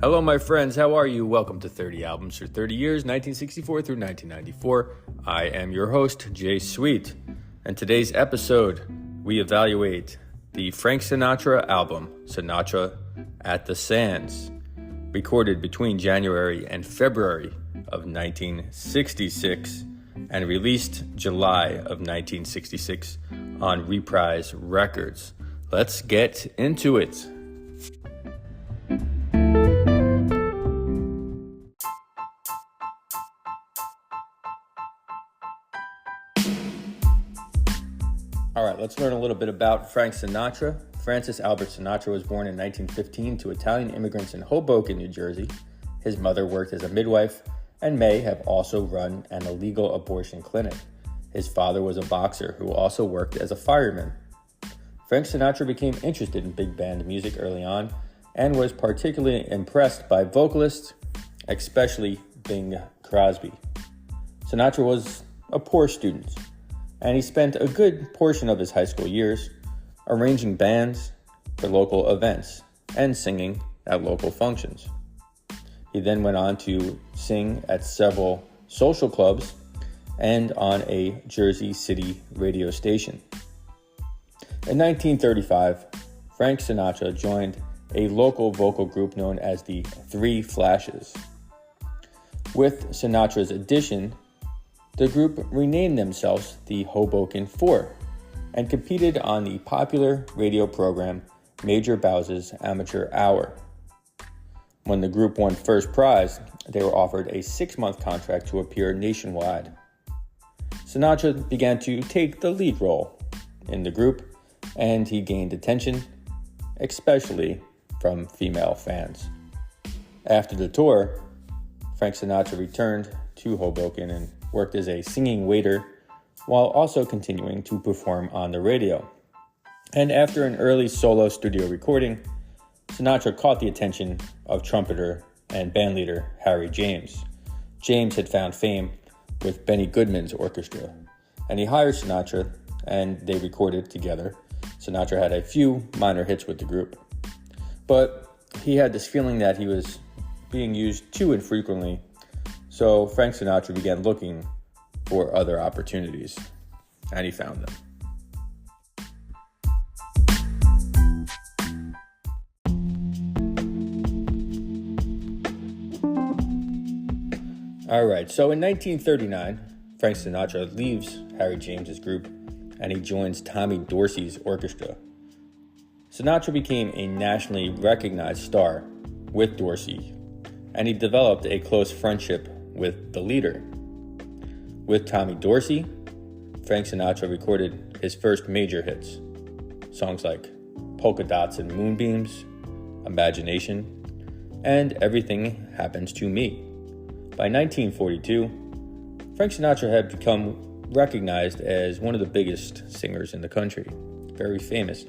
Hello, my friends. How are you? Welcome to 30 Albums for 30 Years, 1964 through 1994. I am your host, Jay Sweet. And today's episode, we evaluate the Frank Sinatra album, Sinatra at the Sands, recorded between January and February of 1966 and released July of 1966 on Reprise Records. Let's get into it. All right, let's learn a little bit about Frank Sinatra. Francis Albert Sinatra was born in 1915 to Italian immigrants in Hoboken, New Jersey. His mother worked as a midwife and may have also run an illegal abortion clinic. His father was a boxer who also worked as a fireman. Frank Sinatra became interested in big band music early on and was particularly impressed by vocalists, especially Bing Crosby. Sinatra was a poor student, and he spent a good portion of his high school years arranging bands for local events and singing at local functions. He then went on to sing at several social clubs and on a Jersey City radio station. In 1935, Frank Sinatra joined a local vocal group known as the Three Flashes. With Sinatra's addition, the group renamed themselves the Hoboken Four and competed on the popular radio program Major Bows's Amateur Hour. When the group won first prize, they were offered a 6-month contract to appear nationwide. Sinatra began to take the lead role in the group, and he gained attention, especially from female fans. After the tour, Frank Sinatra returned to Hoboken and worked as a singing waiter while also continuing to perform on the radio. And after an early solo studio recording, Sinatra caught the attention of trumpeter and bandleader Harry James. James had found fame with Benny Goodman's Orchestra, and he hired Sinatra, and they recorded together. Sinatra had a few minor hits with the group, but he had this feeling that he was being used too infrequently. So Frank Sinatra began looking for other opportunities, and he found them. All right, so in 1939, Frank Sinatra leaves Harry James's group, and he joins Tommy Dorsey's orchestra. Sinatra became a nationally recognized star with Dorsey, and he developed a close friendship with the leader. With Tommy Dorsey, Frank Sinatra recorded his first major hits, songs like Polka Dots and Moonbeams, Imagination, and Everything Happens to Me. By 1942, Frank Sinatra had become recognized as one of the biggest singers in the country, very famous,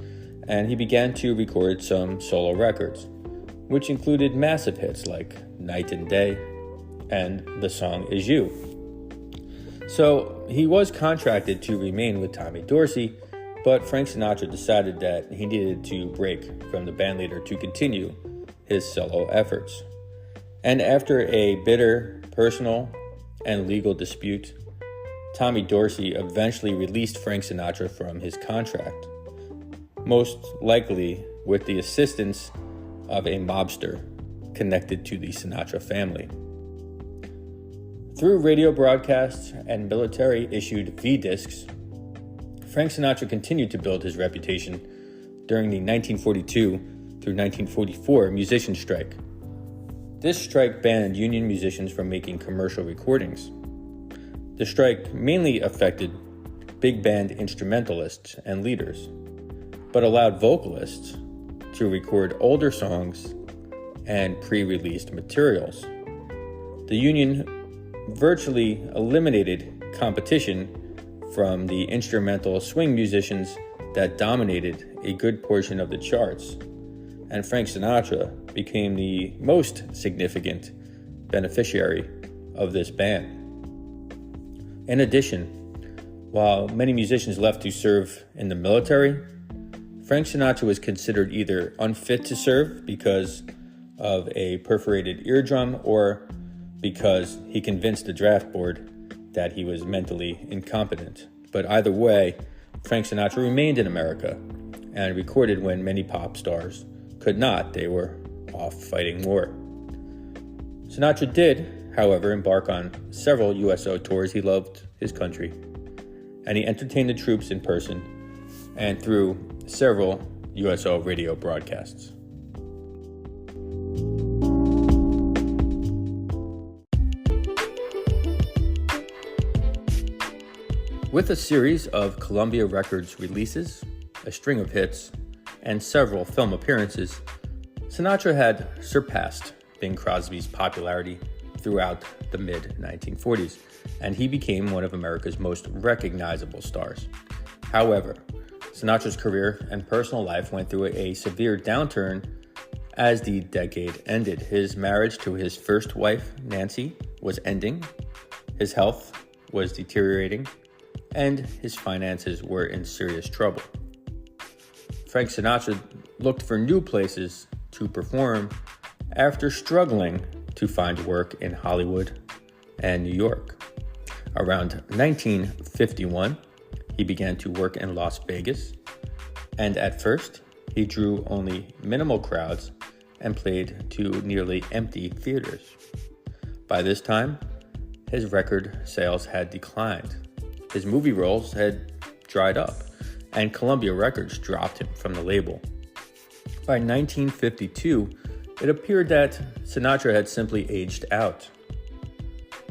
and he began to record some solo records, which included massive hits like Night and Day and The Song Is You. So he was contracted to remain with Tommy Dorsey, but Frank Sinatra decided that he needed to break from the bandleader to continue his solo efforts. And after a bitter personal and legal dispute, Tommy Dorsey eventually released Frank Sinatra from his contract, most likely with the assistance of a mobster connected to the Sinatra family. Through radio broadcasts and military-issued V-discs, Frank Sinatra continued to build his reputation during the 1942 through 1944 musician strike. This strike banned union musicians from making commercial recordings. The strike mainly affected big band instrumentalists and leaders, but allowed vocalists to record older songs and pre-released materials. The union virtually eliminated competition from the instrumental swing musicians that dominated a good portion of the charts, and Frank Sinatra became the most significant beneficiary of this ban. In addition, while many musicians left to serve in the military, Frank Sinatra was considered either unfit to serve because of a perforated eardrum or because he convinced the draft board that he was mentally incompetent. But either way, Frank Sinatra remained in America and recorded when many pop stars could not. They were off fighting war. Sinatra did, however, embark on several USO tours. He loved his country, and he entertained the troops in person and through several USO radio broadcasts. With a series of Columbia Records releases, a string of hits, and several film appearances, Sinatra had surpassed Bing Crosby's popularity throughout the mid-1940s, and he became one of America's most recognizable stars. However, Sinatra's career and personal life went through a severe downturn as the decade ended. His marriage to his first wife, Nancy, was ending, his health was deteriorating, and his finances were in serious trouble. Frank Sinatra looked for new places to perform after struggling to find work in Hollywood and New York. Around 1951, he began to work in Las Vegas, and at first, he drew only minimal crowds and played to nearly empty theaters. By this time, his record sales had declined. His movie roles had dried up, and Columbia Records dropped him from the label. By 1952, it appeared that Sinatra had simply aged out.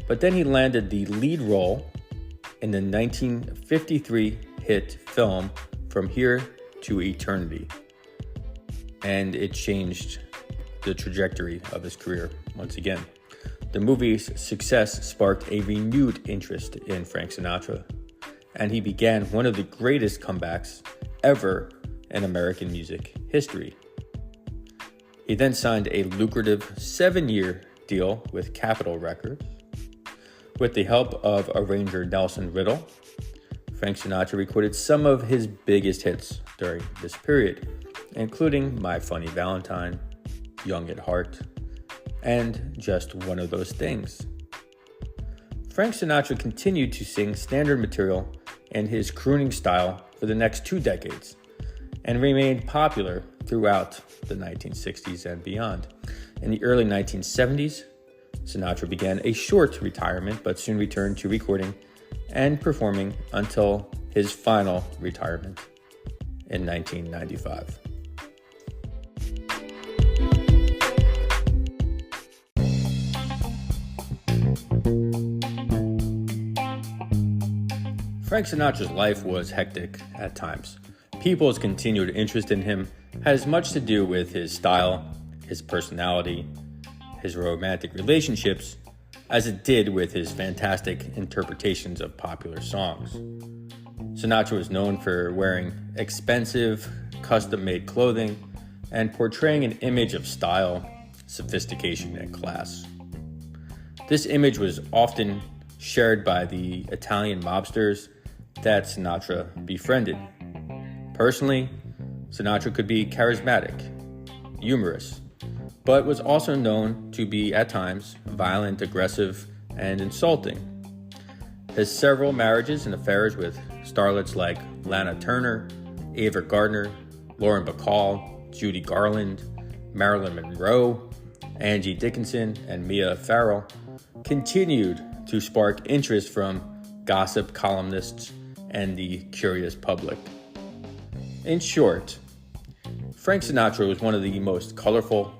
But then he landed the lead role in the 1953 hit film From Here to Eternity, and it changed the trajectory of his career once again. The movie's success sparked a renewed interest in Frank Sinatra, and he began one of the greatest comebacks ever in American music history. He then signed a lucrative 7-year deal with Capitol Records. With the help of arranger Nelson Riddle, Frank Sinatra recorded some of his biggest hits during this period, including My Funny Valentine, Young at Heart, and Just One of Those Things. Frank Sinatra continued to sing standard material in his crooning style for the next 2 decades and remained popular throughout the 1960s and beyond. In the early 1970s, Sinatra began a short retirement but soon returned to recording and performing until his final retirement in 1995. Frank Sinatra's life was hectic at times. People's continued interest in him had as much to do with his style, his personality, his romantic relationships, as it did with his fantastic interpretations of popular songs. Sinatra was known for wearing expensive, custom-made clothing and portraying an image of style, sophistication, and class. This image was often shared by the Italian mobsters that Sinatra befriended. Personally, Sinatra could be charismatic, humorous, but was also known to be, at times, violent, aggressive, and insulting. His several marriages and affairs with starlets like Lana Turner, Ava Gardner, Lauren Bacall, Judy Garland, Marilyn Monroe, Angie Dickinson, and Mia Farrow continued to spark interest from gossip columnists and the curious public. In short, Frank Sinatra was one of the most colorful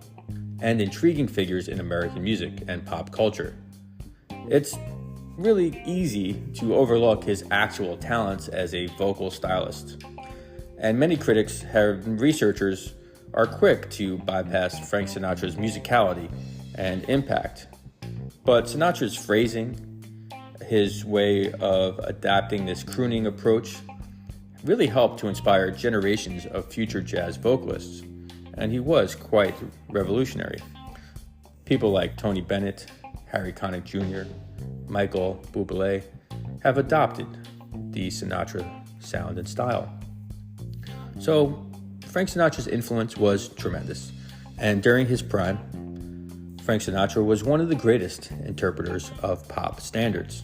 and intriguing figures in American music and pop culture. It's really easy to overlook his actual talents as a vocal stylist, and many critics and researchers are quick to bypass Frank Sinatra's musicality and impact. But Sinatra's phrasing, his way of adapting this crooning approach, really helped to inspire generations of future jazz vocalists, and he was quite revolutionary. People like Tony Bennett, Harry Connick Jr., Michael Bublé have adopted the Sinatra sound and style. So Frank Sinatra's influence was tremendous, And during his prime, Frank Sinatra was one of the greatest interpreters of pop standards.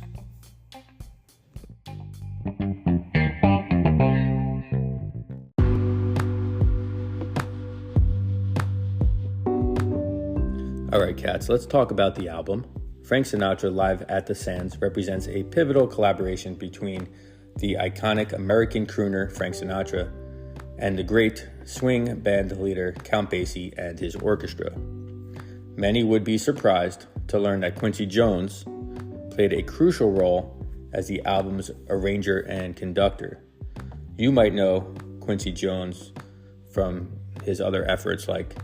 Alright, cats, let's talk about the album. Frank Sinatra Live at the Sands represents a pivotal collaboration between the iconic American crooner Frank Sinatra and the great swing band leader Count Basie and his orchestra. Many would be surprised to learn that Quincy Jones played a crucial role as the album's arranger and conductor. You might know Quincy Jones from his other efforts like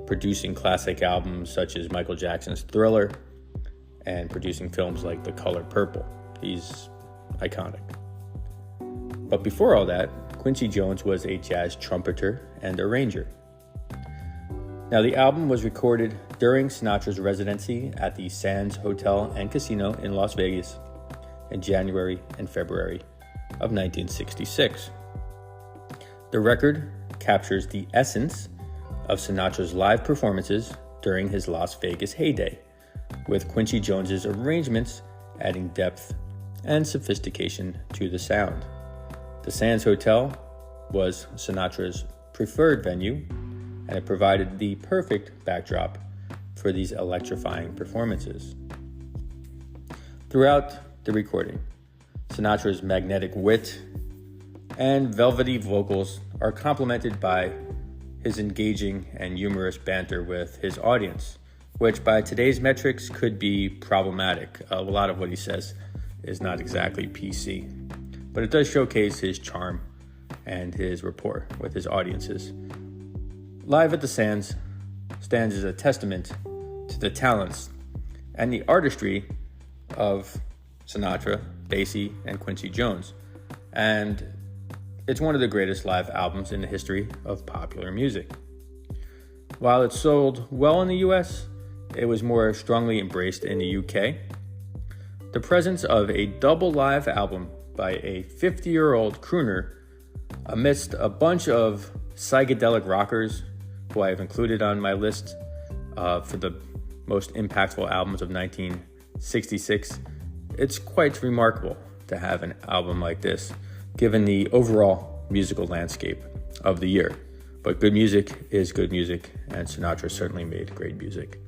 producing classic albums such as Michael Jackson's Thriller and producing films like The Color Purple. He's iconic. But before all that, Quincy Jones was a jazz trumpeter and arranger. Now, the album was recorded during Sinatra's residency at the Sands Hotel and Casino in Las Vegas in January and February of 1966. The record captures the essence of Sinatra's live performances during his Las Vegas heyday, with Quincy Jones's arrangements adding depth and sophistication to the sound. The Sands Hotel was Sinatra's preferred venue, and it provided the perfect backdrop for these electrifying performances. Throughout the recording, Sinatra's magnetic wit and velvety vocals are complemented by his engaging and humorous banter with his audience, which by today's metrics could be problematic. A lot of what he says is not exactly PC, but it does showcase his charm and his rapport with his audiences. Live at the Sands stands as a testament to the talents and the artistry of Sinatra, Basie, and Quincy Jones, and it's one of the greatest live albums in the history of popular music. While it sold well in the US, it was more strongly embraced in the UK. The presence of a double live album by a 50-year-old crooner amidst a bunch of psychedelic rockers who I have included on my list for the most impactful albums of 1966, it's quite remarkable to have an album like this, given the overall musical landscape of the year. But good music is good music, and Sinatra certainly made great music.